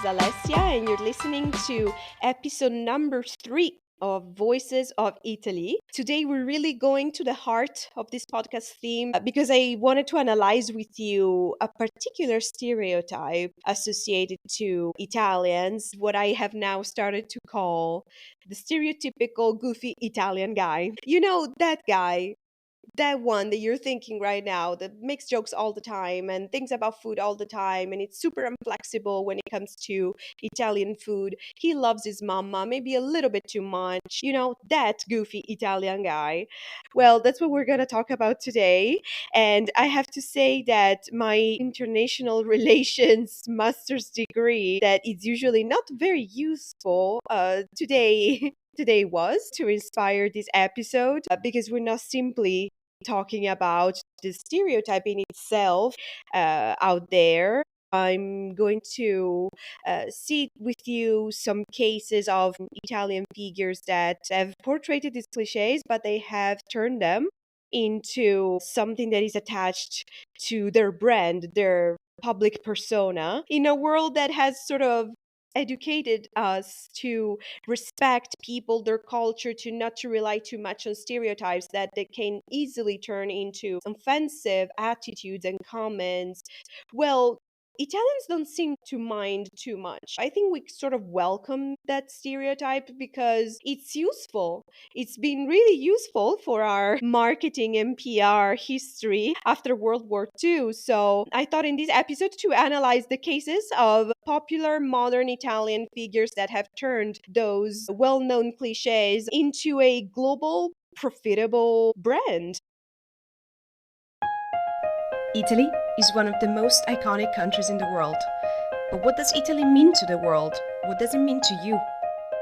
Alessia, and you're listening to episode number 3 of Voices of Italy. Today, we're really going to the heart of this podcast theme because I wanted to analyze with you a particular stereotype associated to Italians, what I have now started to call the stereotypical goofy Italian guy. You know, that guy, that one that you're thinking right now that makes jokes all the time and thinks about food all the time, and it's super inflexible when it comes to Italian food. He loves his mama maybe a little bit too much, that goofy Italian guy. Well, that's what we're going to talk about today. And I have to say that my international relations master's degree, that is usually not very useful, today was to inspire this episode, because we're not simply talking about the stereotype in itself out there. I'm going to see with you some cases of Italian figures that have portrayed these cliches, but they have turned them into something that is attached to their brand, their public persona, in a world that has sort of educated us to respect people, their culture, to not to rely too much on stereotypes that they can easily turn into offensive attitudes and comments. Well, Italians don't seem to mind too much. I think we sort of welcome that stereotype because it's useful. It's been really useful for our marketing and PR history after World War II. So I thought in this episode to analyze the cases of popular modern Italian figures that have turned those well known cliches into a global, profitable brand. Italy is one of the most iconic countries in the world. But what does Italy mean to the world? What does it mean to you?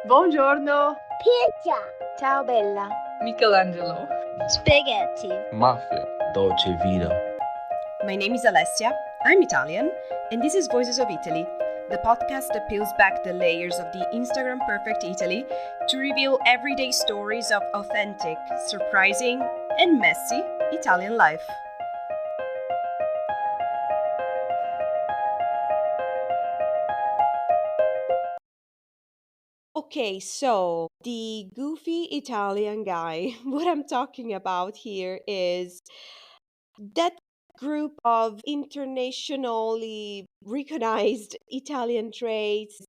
Buongiorno. Pizza. Ciao Bella. Michelangelo. Spaghetti. Mafia. Dolce Vita. My name is Alessia, I'm Italian, and this is Voices of Italy, the podcast that peels back the layers of the Instagram perfect Italy to reveal everyday stories of authentic, surprising, and messy Italian life. Okay, so the goofy Italian guy, what I'm talking about here is that group of internationally recognized Italian traits,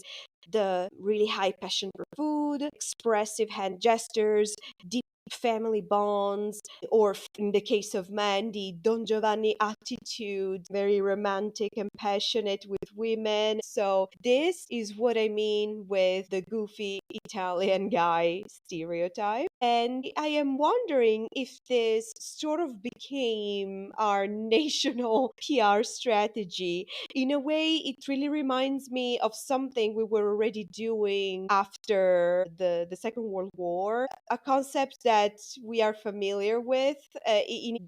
the really high passion for food, expressive hand gestures, deep family bonds, or in the case of men, the Don Giovanni attitude, very romantic and passionate with women. So this is what I mean with the goofy Italian guy stereotype. And I am wondering if this sort of became our national PR strategy. In a way, it really reminds me of something we were already doing after the Second World War, a concept that we are familiar with, in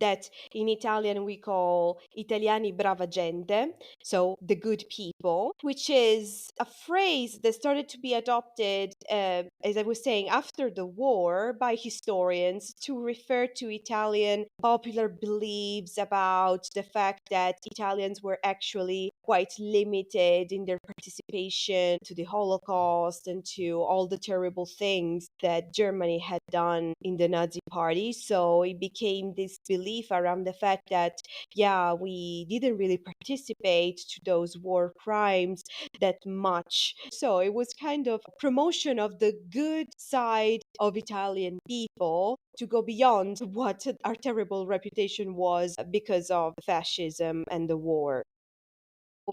Italian we call Italiani brava gente, so the good people, which is a phrase that started to be adopted, as I was saying, after the war by historians to refer to Italian popular beliefs about the fact that Italians were actually quite limited in their participation to the Holocaust and to all the terrible things that Germany had done in the Nazi party. So it became this belief around the fact that, yeah, we didn't really participate to those war crimes that much. So it was kind of a promotion of the good side of Italian people to go beyond what our terrible reputation was because of fascism and the war.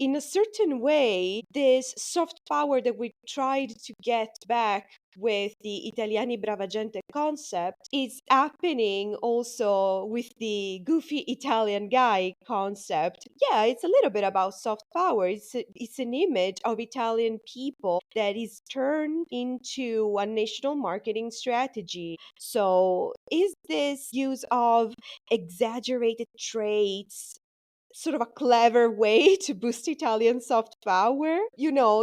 In a certain way, this soft power that we tried to get back with the Italiani brava gente concept is happening also with the goofy Italian guy concept. Yeah, it's a little bit about soft power. It's an image of Italian people that is turned into a national marketing strategy. So, is this use of exaggerated traits sort of a clever way to boost Italian soft power?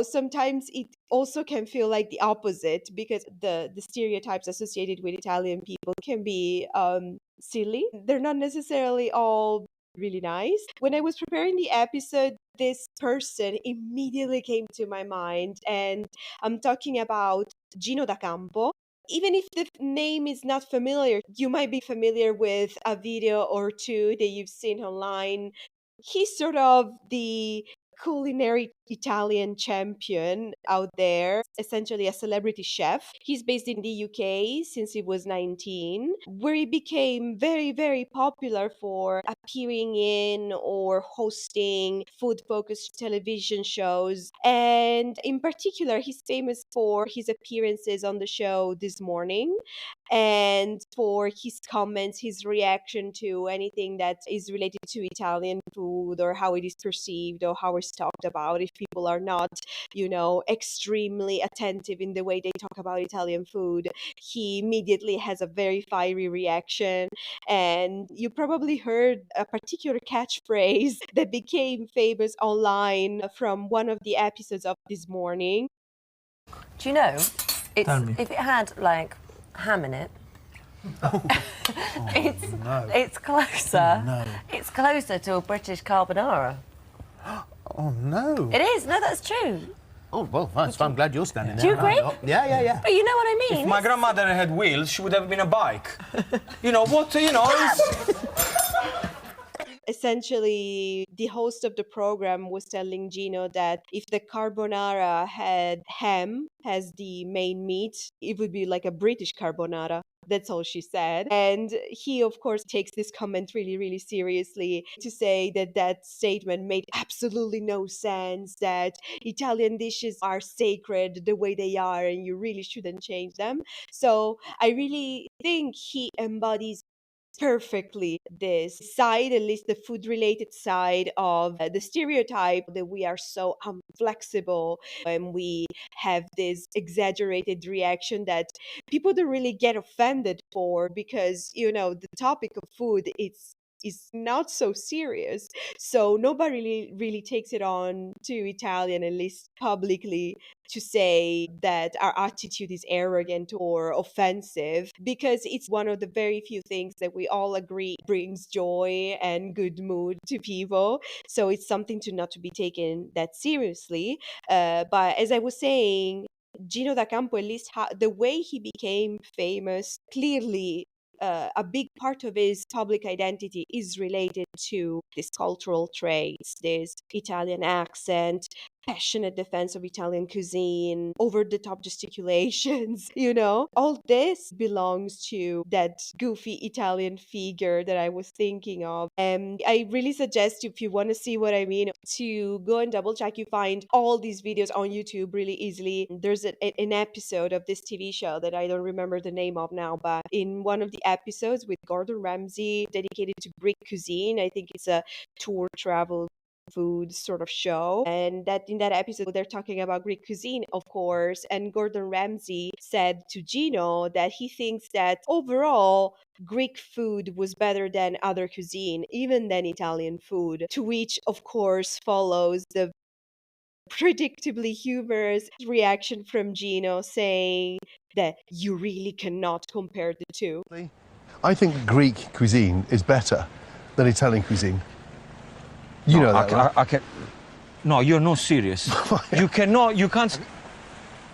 Sometimes it also can feel like the opposite because the stereotypes associated with Italian people can be silly. They're not necessarily all really nice. When I was preparing the episode, this person immediately came to my mind, and I'm talking about Gino da Campo. Even if the name is not familiar, you might be familiar with a video or two that you've seen online. He's sort of the culinary Italian champion out there, essentially a celebrity chef. He's based in the UK since he was 19, where he became very, very popular for appearing in or hosting food focused television shows. And in particular, he's famous for his appearances on the show This Morning and for his comments, his reaction to anything that is related to Italian food or how it is perceived or how it's talked about. If people are not, extremely attentive in the way they talk about Italian food, he immediately has a very fiery reaction. And you probably heard a particular catchphrase that became famous online from one of the episodes of This Morning. Do you know, Tell me. if it had like ham in it, it's closer. No. It's closer to a British carbonara. Oh, no. It is. No, that's true. Oh, well, fine. So I'm glad you're standing there. Do you agree? Yeah. But you know what I mean? If my grandmother had wheels, she would have been a bike. Essentially, the host of the program was telling Gino that if the carbonara had ham as the main meat, it would be like a British carbonara. That's all she said. And he, of course, takes this comment really, really seriously to say that that statement made absolutely no sense, that Italian dishes are sacred the way they are and you really shouldn't change them. So I really think he embodies perfectly this side, at least the food related side of the stereotype that we are so flexible and we have this exaggerated reaction that people don't really get offended for because the topic of food is not so serious, so nobody really takes it on to Italian, at least publicly, to say that our attitude is arrogant or offensive, because it's one of the very few things that we all agree brings joy and good mood to people. So it's something to not to be taken that seriously. But as I was saying, Gino da Campo, at least the way he became famous, clearly a big part of his public identity is related to these cultural traits, this Italian accent, passionate defense of Italian cuisine, over the top gesticulations, all this belongs to that goofy Italian figure that I was thinking of. And I really suggest you, if you want to see what I mean, to go and double check. You find all these videos on YouTube really easily. There's an episode of this TV show that I don't remember the name of now, but in one of the episodes with Gordon Ramsay dedicated to Greek cuisine, I think it's a tour travel food sort of show, and that in that episode they're talking about Greek cuisine, of course, and Gordon Ramsay said to Gino that he thinks that overall Greek food was better than other cuisine, even than Italian food, to which of course follows the predictably humorous reaction from Gino saying that you really cannot compare the two. I think Greek cuisine is better than Italian cuisine. You know that, right? I can. No, you're not serious. You can't.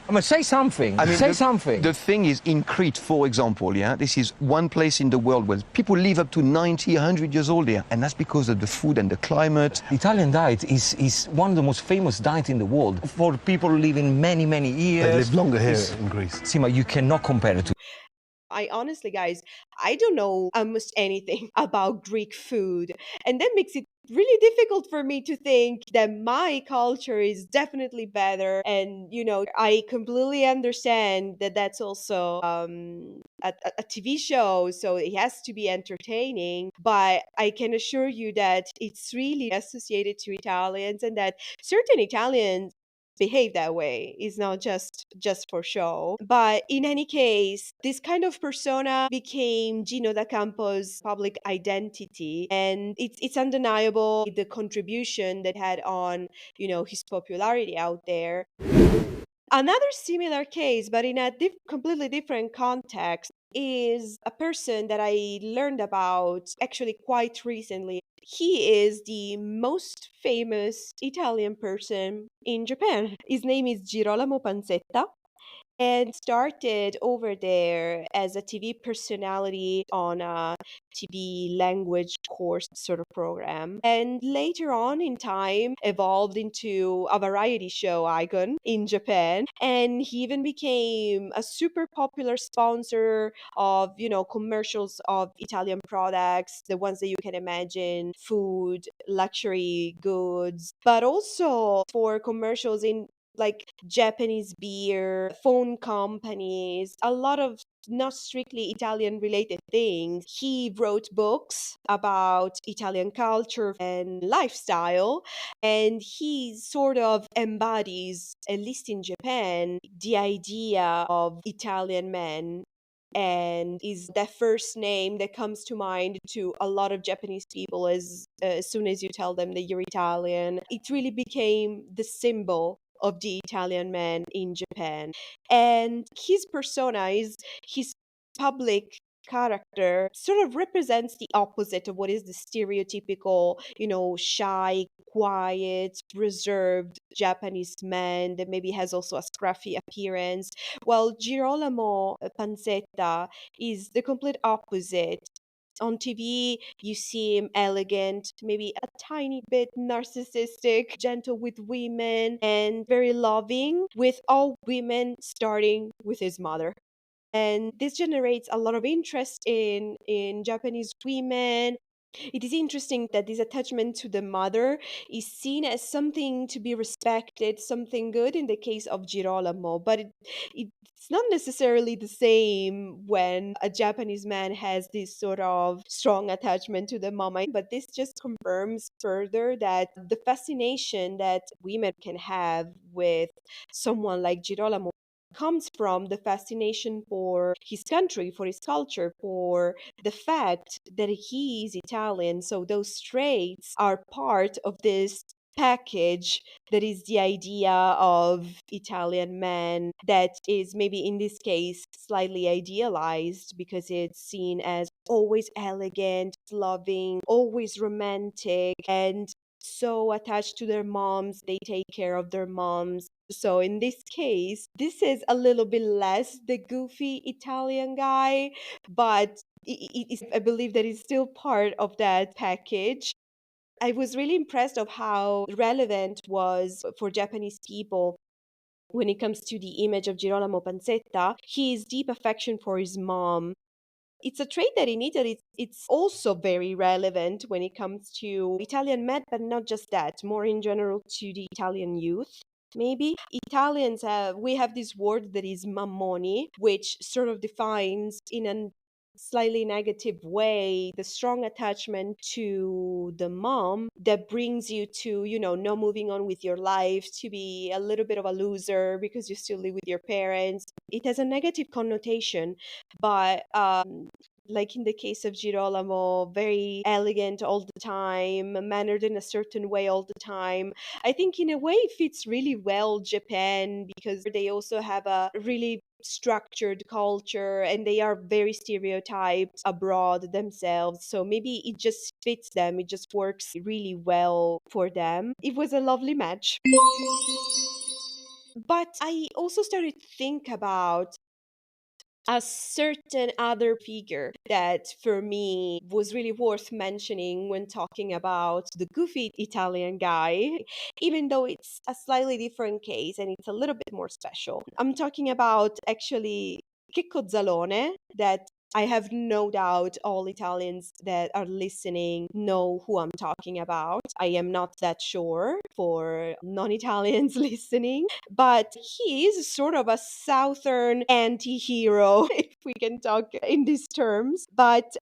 I mean, say something. Say something. The thing is, in Crete, for example, this is one place in the world where people live up to 90, 100 years old there. And that's because of the food and the climate. The Italian diet is one of the most famous diets in the world for people living many, many years. They live longer here in Greece. Sima, you cannot compare it to. I honestly, guys, I don't know almost anything about Greek food. And that makes it really difficult for me to think that my culture is definitely better. And, I completely understand that that's also a TV show, so it has to be entertaining. But I can assure you that it's really associated to Italians, and that certain Italians behave that way. It's not just for show. But in any case, this kind of persona became Gino da Campo's public identity, and it's undeniable the contribution that had on his popularity out there. Another similar case, but in a completely different context, is a person that I learned about actually quite recently. He is the most famous Italian person in Japan. His name is Girolamo Panzetta, and started over there as a TV personality on a TV language course sort of program. And later on in time, evolved into a variety show icon in Japan. And he even became a super popular sponsor of, commercials of Italian products, the ones that you can imagine, food, luxury goods, but also for commercials in like Japanese beer, phone companies, a lot of not strictly Italian related things. He wrote books about Italian culture and lifestyle, and he sort of embodies, at least in Japan, the idea of Italian men, and is the first name that comes to mind to a lot of Japanese people as soon as you tell them that you're Italian. It really became the symbol of the Italian man in Japan. And his persona is his public character sort of represents the opposite of what is the stereotypical, shy, quiet, reserved Japanese man that maybe has also a scruffy appearance. Well, Girolamo Panzetta is the complete opposite. On TV, you see him elegant, maybe a tiny bit narcissistic, gentle with women, and very loving with all women, starting with his mother. And this generates a lot of interest in Japanese women. It is interesting that this attachment to the mother is seen as something to be respected, something good in the case of Girolamo, but it's not necessarily the same when a Japanese man has this sort of strong attachment to the mama. But this just confirms further that the fascination that women can have with someone like Girolamo comes from the fascination for his country, for his culture, for the fact that he is Italian. So those traits are part of this package that is the idea of Italian man, that is maybe in this case slightly idealized because it's seen as always elegant, loving, always romantic, and so attached to their moms. They take care of their moms. So in this case, this is a little bit less the goofy Italian guy, but I believe that is still part of that package. I was really impressed of how relevant was for Japanese people when it comes to the image of Girolamo Panzetta, his deep affection for his mom. It's a trait that in Italy it's also very relevant when it comes to Italian men, but not just that, more in general to the Italian youth. Maybe Italians we have this word that is mammoni, which sort of defines in a slightly negative way the strong attachment to the mom that brings you to, not moving on with your life, to be a little bit of a loser because you still live with your parents. It has a negative connotation, but like in the case of Girolamo, very elegant all the time, mannered in a certain way all the time. I think in a way it fits really well Japan because they also have a really structured culture and they are very stereotyped abroad themselves. So maybe it just fits them. It just works really well for them. It was a lovely match. But I also started to think about a certain other figure that for me was really worth mentioning when talking about the goofy Italian guy, even though it's a slightly different case and it's a little bit more special. I'm talking about actually Checco Zalone, that I have no doubt all Italians that are listening know who I'm talking about. I am not that sure for non Italians listening, but he is sort of a southern anti hero, if we can talk in these terms. But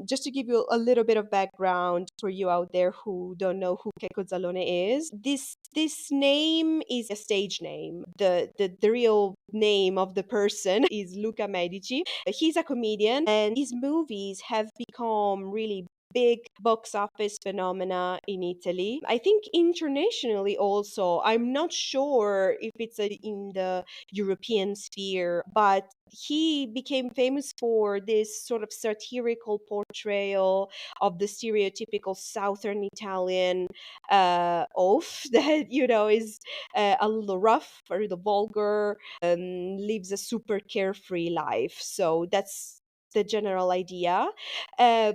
just to give you a little bit of background for you out there who don't know who Checco Zalone is, this name is a stage name. The real name of the person is Luca Medici. He's a comedian, and his movies have become really big box office phenomena in Italy. I think internationally also. I'm not sure if it's in the European sphere, but he became famous for this sort of satirical portrayal of the stereotypical Southern Italian oaf that, is a little rough, a little vulgar, lives a super carefree life. So that's the general idea. Uh,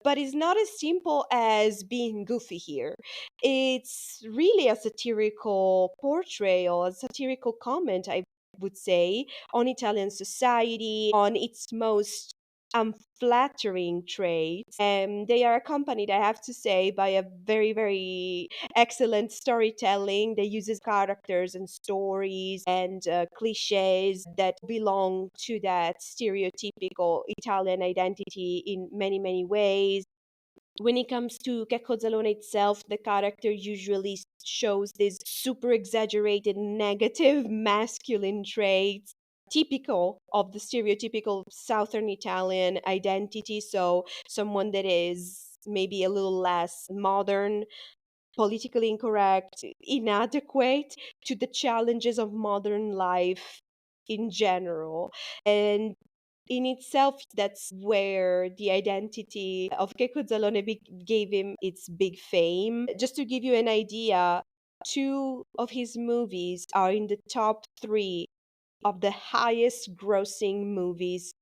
but it's not as simple as being goofy here. It's really a satirical portrayal, a satirical comment, I would say, on Italian society, on its most unflattering traits. And they are accompanied, I have to say, by a very, very excellent storytelling that uses characters and stories and cliches that belong to that stereotypical Italian identity in many, many ways. When it comes to Checco Zalone itself, the character usually shows these super exaggerated negative masculine traits typical of the stereotypical Southern Italian identity. So, someone that is maybe a little less modern, politically incorrect, inadequate to the challenges of modern life in general. And in itself, that's where the identity of Checco Zalone gave him its big fame. Just to give you an idea, two of his movies are in the top 3 of the highest grossing movies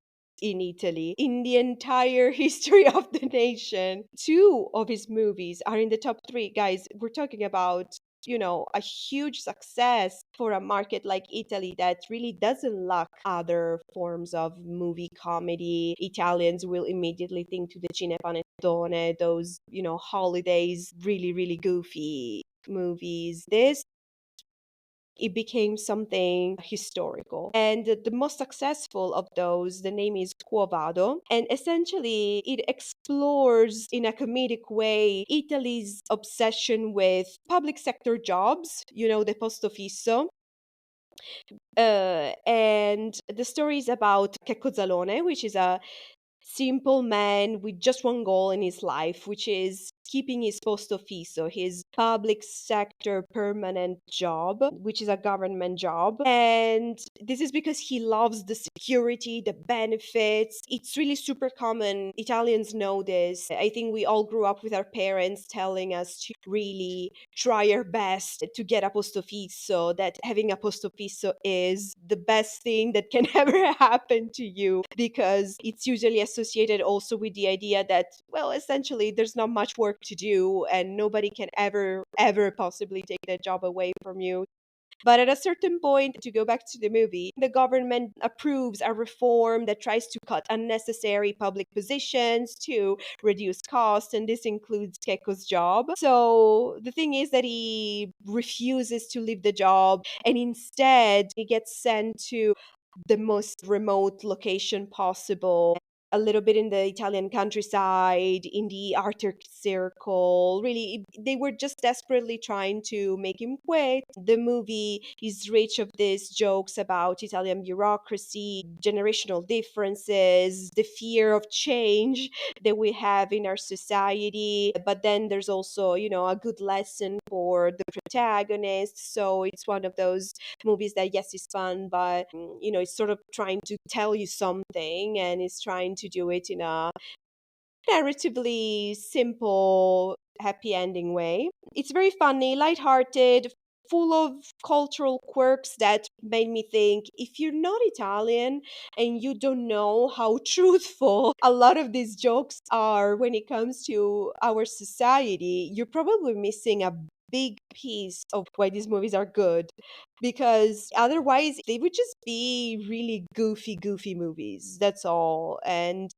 in Italy in the entire history of the nation. Two of his movies are in the top 3. Guys, we're talking about a huge success for a market like Italy that really doesn't lack other forms of movie comedy. Italians will immediately think to the cinepanettone, those, holidays, really, really goofy movies. This it became something historical. And the most successful of those, the name is Quo Vado. And essentially, it explores in a comedic way Italy's obsession with public sector jobs, the posto fisso. And the story is about Checco Zalone, which is a simple man with just one goal in his life, which is keeping his posto fisso, his public sector permanent job, which is a government job. And this is because he loves the security, the benefits. It's really super common. Italians know this. I think we all grew up with our parents telling us to really try our best to get a posto fisso, that having a posto fisso is the best thing that can ever happen to you, because it's usually associated also with the idea that, well, essentially there's not much work to do and nobody can ever possibly take that job away from you. But at a certain point, to go back to the movie, the government approves a reform that tries to cut unnecessary public positions to reduce costs, and this includes Keiko's job. So the thing is that he refuses to leave the job, and instead he gets sent to the most remote location possible, a little bit in the Italian countryside, in the Arctic Circle. Really, they were just desperately trying to make him quit. The movie is rich of these jokes about Italian bureaucracy, generational differences, the fear of change that we have in our society. But then there's also, a good lesson for the protagonist. So it's one of those movies that, yes, is fun, but it's sort of trying to tell you something, and it's trying to do it in a narratively simple, happy ending way. It's very funny, lighthearted, full of cultural quirks that made me think, if you're not Italian and you don't know how truthful a lot of these jokes are when it comes to our society, you're probably missing a big piece of why these movies are good, because otherwise they would just be really goofy movies, that's all. And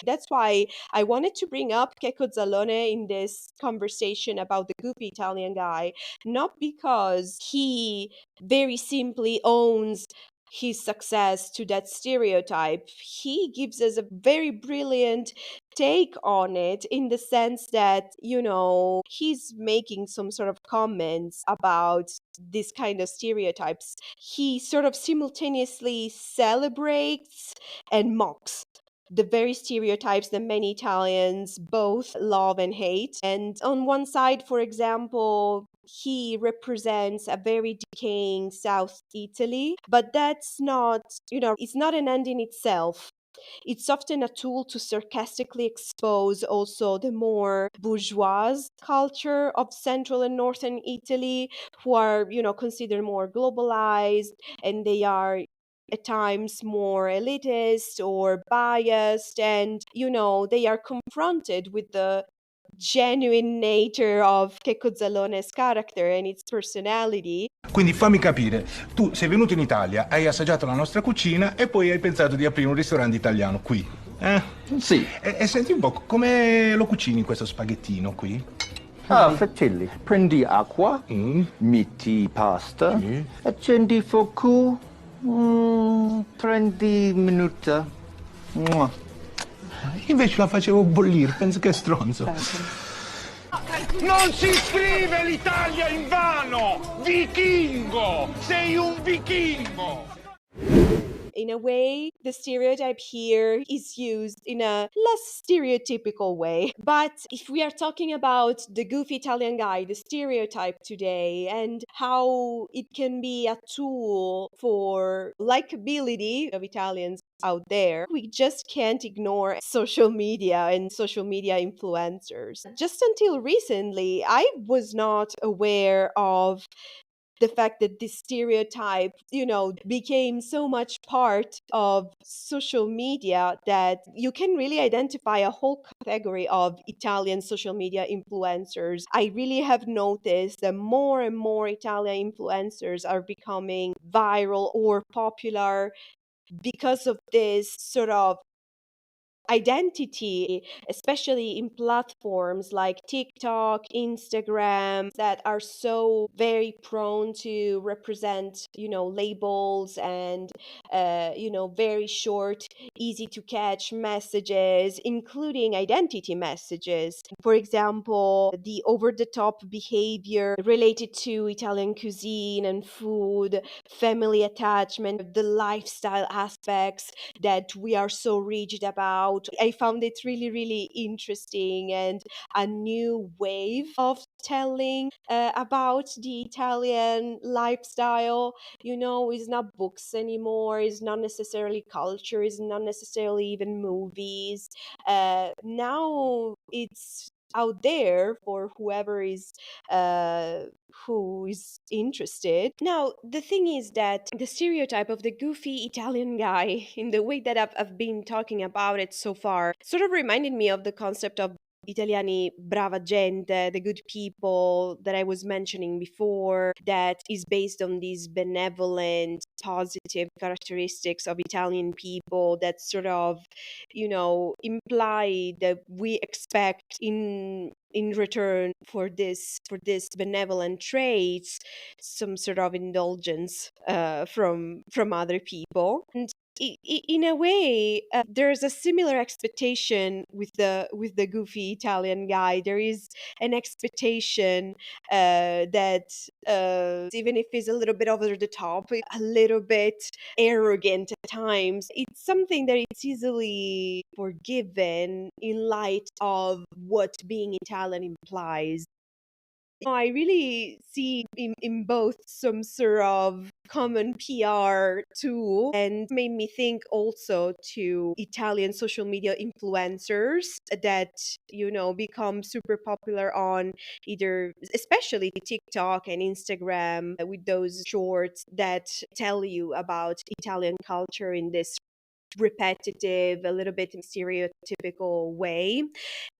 that's why I wanted to bring up Checco Zalone in this conversation about the goofy Italian guy, not because he very simply owns his success to that stereotype. He gives us a very brilliant take on it, in the sense that, he's making some sort of comments about this kind of stereotypes. He sort of simultaneously celebrates and mocks the very stereotypes that many Italians both love and hate. And on one side, for example, he represents a very decaying South Italy, but that's not, it's not an end in itself. It's often a tool to sarcastically expose also the more bourgeois culture of Central and Northern Italy, who are, considered more globalized, and they are at times more elitist or biased, and, they are confronted with the genuine nature of Checco Zallone's character and its personality. Quindi fammi capire, tu sei venuto in Italia, hai assaggiato la nostra cucina e poi hai pensato di aprire un ristorante italiano qui, eh? Sì. E senti un po', come lo cucini questo spaghettino qui? Ah, fratelli, prendi acqua, metti pasta, accendi fuoco, prendi minuta. Invece la facevo bollire, penso che è stronzo. Non si scrive l'Italia in vano! Vichingo! Sei un vichingo! In a way, the stereotype here is used in a less stereotypical way. But if we are talking about the goofy Italian guy, the stereotype today, and how it can be a tool for likability of Italians out there, we just can't ignore social media and social media influencers. Just until recently, I was not aware of the fact that this stereotype, became so much part of social media that you can really identify a whole category of Italian social media influencers. I really have noticed that more and more Italian influencers are becoming viral or popular because of this sort of identity, especially in platforms like TikTok, Instagram, that are so very prone to represent, labels and, very short, easy to catch messages, including identity messages. For example, the over the top behavior related to Italian cuisine and food, family attachment, the lifestyle aspects that we are so rigid about. I found it really, really interesting and a new wave of telling about the Italian lifestyle. It's not books anymore, it's not necessarily culture, it's not necessarily even movies. Now it's out there for whoever is who is interested. Now, the thing is that the stereotype of the goofy Italian guy, in the way that I've been talking about it so far, sort of reminded me of the concept of Italiani brava gente, the good people that I was mentioning before, that is based on these benevolent, positive characteristics of Italian people that sort of, imply that we expect in return for this benevolent traits some sort of indulgence from other people. And in a way, there's a similar expectation with the goofy Italian guy. There is an expectation that even if it's a little bit over the top, a little bit arrogant at times, it's something that it's easily forgiven in light of what being Italian implies. I really see in both some sort of common PR tool, and made me think also to Italian social media influencers that, become super popular on either, especially TikTok and Instagram, with those shorts that tell you about Italian culture in this repetitive, a little bit stereotypical way.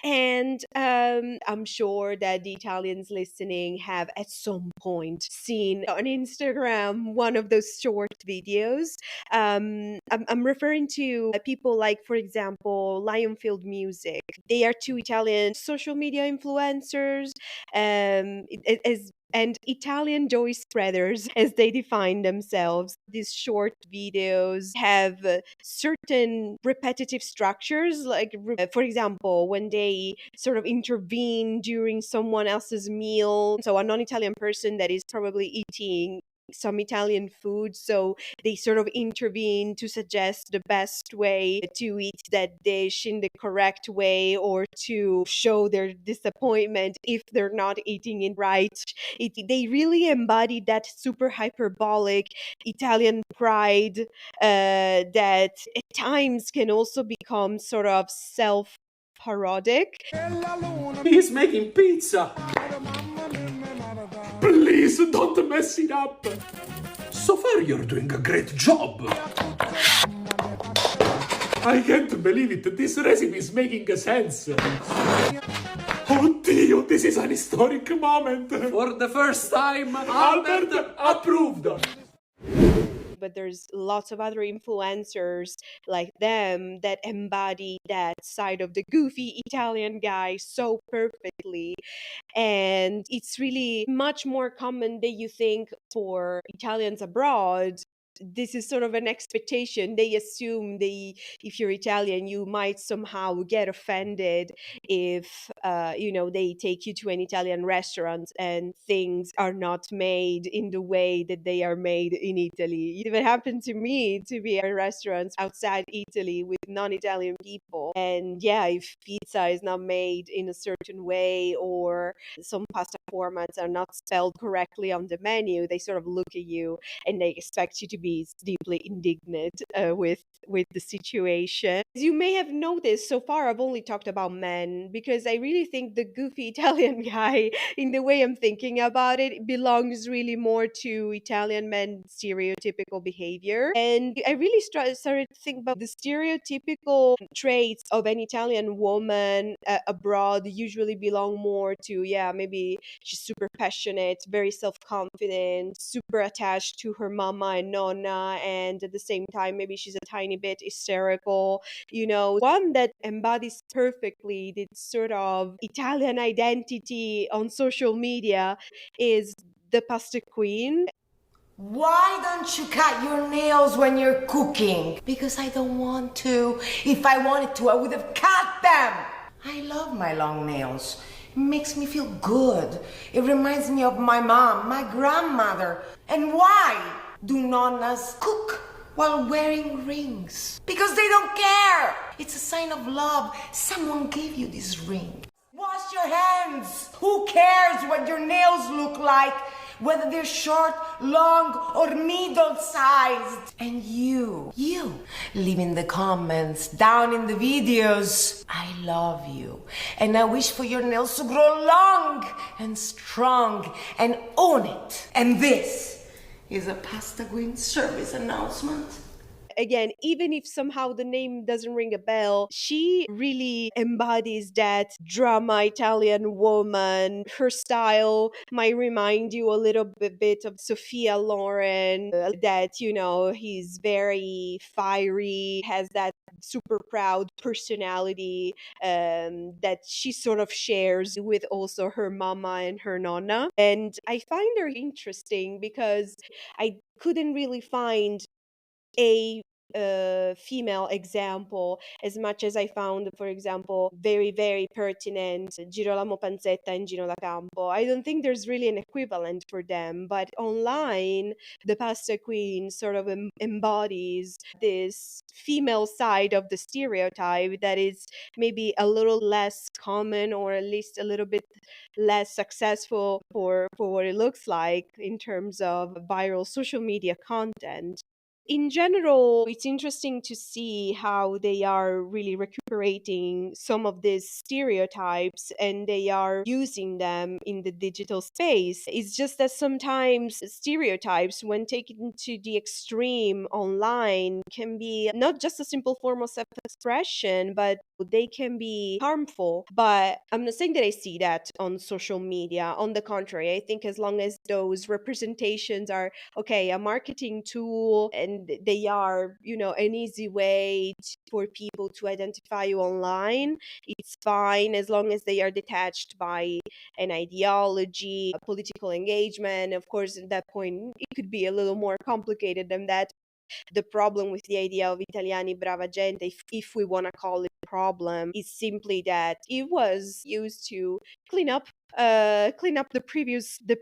And I'm sure that the Italians listening have at some point seen on Instagram one of those short videos. I'm referring to people like, for example, Lionfield Music. They are two Italian social media influencers. And Italian joy spreaders, as they define themselves. These short videos have certain repetitive structures, like, for example, when they sort of intervene during someone else's meal. So, a non Italian person that is probably eating some Italian food, so they sort of intervene to suggest the best way to eat that dish in the correct way, or to show their disappointment if they're not eating it right. They really embody that super hyperbolic Italian pride that at times can also become sort of self parodic. He's making pizza. Please don't mess it up. So far, you're doing a great job. I can't believe it. This recipe is making sense. Oh, Dio, this is an historic moment. For the first time, Albert approved. But there's lots of other influencers like them that embody that side of the goofy Italian guy so perfectly. And it's really much more common than you think for Italians abroad. This is sort of an expectation. They assume if you're Italian, you might somehow get offended if they take you to an Italian restaurant and things are not made in the way that they are made in Italy. It even happened to me to be at restaurants outside Italy with non-Italian people, and yeah, if pizza is not made in a certain way or some pasta formats are not spelled correctly on the menu, they sort of look at you and they expect you to be deeply indignant with the situation. As you may have noticed, so far I've only talked about men because I really think the goofy Italian guy, in the way I'm thinking about it, belongs really more to Italian men stereotypical behavior. And I really started to think about the stereotypical traits of an Italian woman abroad usually belong more to, maybe she's super passionate, very self-confident, super attached to her mama and nonna, and at the same time maybe she's a tiny bit hysterical. One that embodies perfectly this sort of Italian identity on social media is the pasta queen. Why don't you cut your nails when you're cooking? Because I don't want to. If I wanted to, I would have cut them. I love my long nails. It makes me feel good. It reminds me of my mom, my grandmother. And why do nonnas cook while wearing rings? Because they don't care. It's a sign of love. Someone gave you this ring. Wash your hands. Who cares what your nails look like? Whether they're short, long, or middle-sized. And you leave in the comments, down in the videos, I love you. And I wish for your nails to grow long and strong and own it. And this is a Pasta Queen service announcement. Again, even if somehow the name doesn't ring a bell, she really embodies that drama Italian woman. Her style might remind you a little bit of Sophia Loren, that, he's very fiery, has that super proud personality that she sort of shares with also her mama and her nonna. And I find her interesting because I couldn't really find a female example as much as I found, for example, very, very pertinent Girolamo Panzetta and Gino da Campo. I don't think there's really an equivalent for them, but online, the Pasta Queen sort of embodies this female side of the stereotype that is maybe a little less common, or at least a little bit less successful for what it looks like in terms of viral social media content. In general, it's interesting to see how they are really recuperating some of these stereotypes and they are using them in the digital space. It's just that sometimes stereotypes, when taken to the extreme online, can be not just a simple form of self-expression, but they can be harmful. But I'm not saying that I see that on social media. On the contrary, I think as long as those representations are, okay, a marketing tool, and they are, an easy way for people to identify you online, it's fine as long as they are detached by an ideology, a political engagement. Of course, at that point, it could be a little more complicated than that. The problem with the idea of Italiani brava gente, if we want to call it a problem, is simply that it was used to clean up clean up the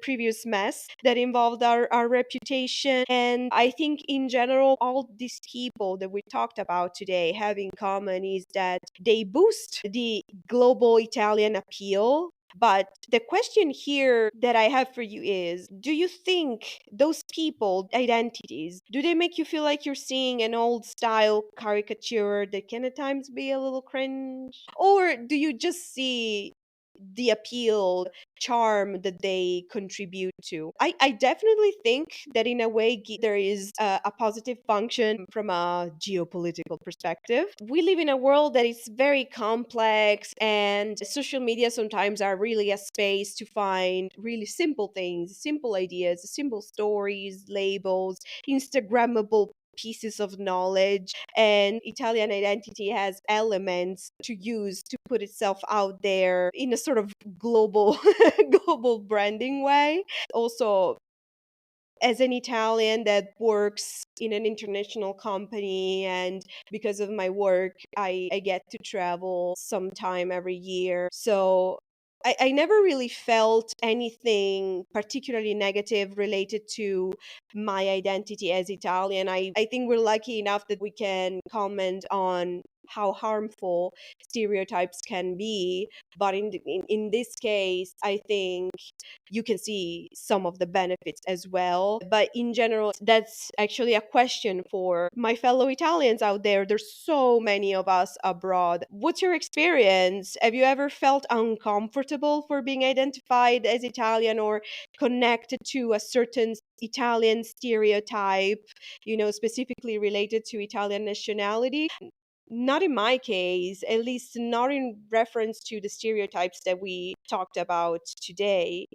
previous mess that involved our reputation. And I think in general, all these people that we talked about today have in common is that they boost the global Italian appeal. But the question here that I have for you is, do you think those people, identities, do they make you feel like you're seeing an old style caricature that can at times be a little cringe? Or do you just see the appeal, charm that they contribute to? I definitely think that in a way there is a positive function from a geopolitical perspective. We live in a world that is very complex, and social media sometimes are really a space to find really simple things, simple ideas, simple stories, labels, Instagrammable pieces of knowledge. And Italian identity has elements to use to put itself out there in a sort of global global branding way. Also, as an Italian that works in an international company, and because of my work, I get to travel sometime every year. So I never really felt anything particularly negative related to my identity as Italian. I think we're lucky enough that we can comment on how harmful stereotypes can be. But in this case, I think you can see some of the benefits as well. But in general, that's actually a question for my fellow Italians out there. There's so many of us abroad. What's your experience? Have you ever felt uncomfortable for being identified as Italian or connected to a certain Italian stereotype, specifically related to Italian nationality? Not in my case, at least not in reference to the stereotypes that we talked about today.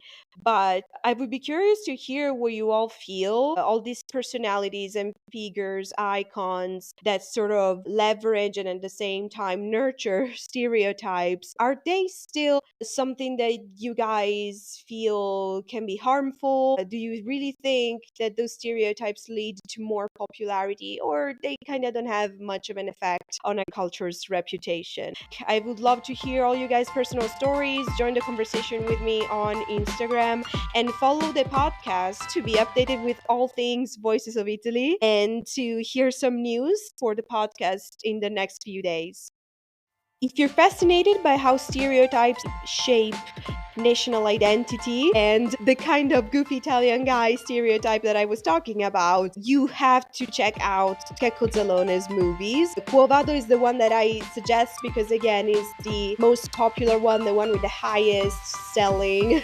But I would be curious to hear what you all feel. All these personalities and figures, icons that sort of leverage and at the same time nurture stereotypes, are they still something that you guys feel can be harmful? Do you really think that those stereotypes lead to more popularity, or they kind of don't have much of an effect on a culture's reputation? I would love to hear all you guys' personal stories. Join the conversation with me on Instagram and follow the podcast to be updated with all things Voices of Italy and to hear some news for the podcast in the next few days. If you're fascinated by how stereotypes shape national identity and the kind of goofy Italian guy stereotype that I was talking about, you have to check out Checco Zalone's movies. Quo Vado is the one that I suggest because, again, is the most popular one, the one with the highest selling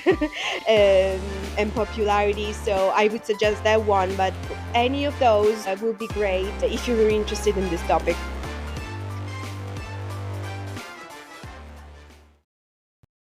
and popularity. So I would suggest that one, but any of those will be great if you're interested in this topic.